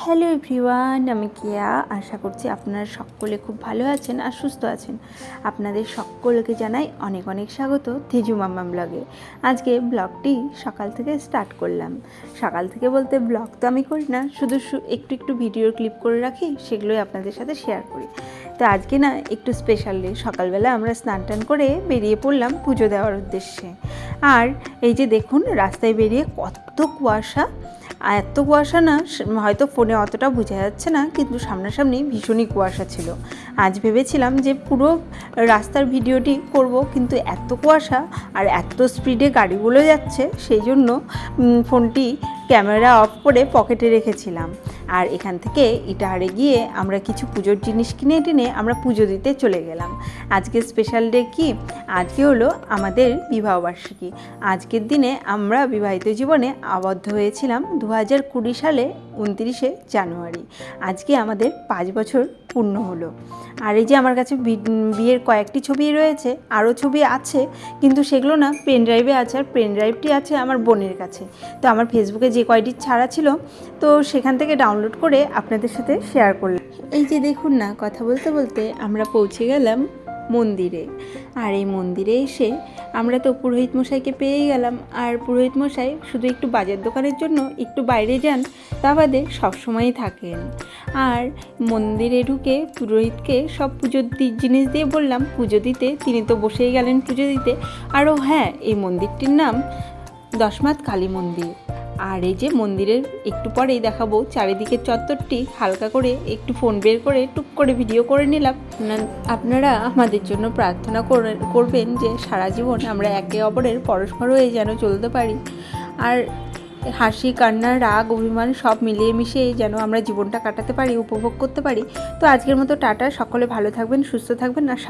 Hello everyone, আমি কেয়া। আশা করছি আপনারা সকলে খুব ভালো আছেন আর সুস্থ আছেন। আপনাদের সকলকে জানাই অনেক অনেক স্বাগত তেজু মাম্মা ব্লগে। আজকে ব্লগটি সকাল থেকে স্টার্ট করলাম। সকাল থেকে বলতে ব্লগ তো আমি করি না, শুধু একটু একটু ভিডিও ক্লিপ করে রাখি, সেগুলোই আপনাদের সাথে শেয়ার করি। তো আজকে না একটু স্পেশাল ডে। সকালবেলা আমরা স্নান টান করে বেরিয়ে পড়লাম পুজো দেওয়ার উদ্দেশ্যে। আর এই যে দেখুন, রাস্তায় বেরিয়ে কত কুয়াশা। আর এত কুয়াশা না, হয়তো ফোনে অতটা বোঝা যাচ্ছে না, কিন্তু সামনাসামনি ভীষণই কুয়াশা ছিল। আজ ভেবেছিলাম যে পুরো রাস্তার ভিডিওটি করব, কিন্তু এত কুয়াশা আর এত স্পিডে গাড়িগুলো যাচ্ছে, সেই জন্য ফোনটি ক্যামেরা অফ করে পকেটে রেখেছিলাম। আর এখান থেকে ইটাহারে গিয়ে আমরা কিছু পুজোর জিনিস কিনে টেনে আমরা পুজো দিতে চলে গেলাম। আজকে স্পেশাল ডে কি? আজকে হলো আমাদের বিবাহবার্ষিকী। আজকের দিনে আমরা বিবাহিত জীবনে আবদ্ধ হয়েছিলাম 2020 সালে 29শে জানুয়ারি। আজকে আমাদের 5 বছর পূর্ণ হলো। আর এই যে আমার কাছে বিয়ের কয়েকটি ছবি রয়েছে, আরও ছবি আছে, কিন্তু সেগুলো না পেন ড্রাইভে আছে। আর পেন ড্রাইভটি আছে আমার বোনের কাছে। তো আমার ফেসবুকে যে কয়টি ছাড়া ছিল, তো সেখান থেকে ডাউনলোড করে আপনাদের সাথে শেয়ার করলাম। এই যে দেখুন না, কথা বলতে বলতে আমরা পৌঁছে গেলাম মন্দিরে। আর এই মন্দিরে এসে আমরা তো পুরোহিত মশাইকে পেয়ে গেলাম। আর পুরোহিত মশাই শুধু একটু বাজার দোকানের জন্য একটু বাইরে যান, তা বাদে সবসময়ই থাকেন। আর মন্দিরে ঢুকে পুরোহিতকে সব পুজোর জিনিস দিয়ে বললাম পুজো দিতে। তিনি তো বসেই গেলেন পুজো দিতে। আরও হ্যাঁ, এই মন্দিরটির নাম দশমাত কালী মন্দির। আর এই যে মন্দিরের একটু পরেই দেখাবো চারিদিকের চত্বরটি। হালকা করে একটু ফোন বের করে টুক করে ভিডিও করে নিলাম। আপনারা আমাদের জন্য প্রার্থনা করবেন যে সারা জীবন আমরা একে অপরের পরস্পর হয়ে যেন চলতে পারি। আর হাসি, কান্না, রাগ, অভিমান সব মিলিয়ে মিশিয়ে যেন আমরা জীবনটা কাটাতে পারি, উপভোগ করতে পারি। তো আজকের মতো টাটা। সকলে ভালো থাকবেন, সুস্থ থাকবেন আর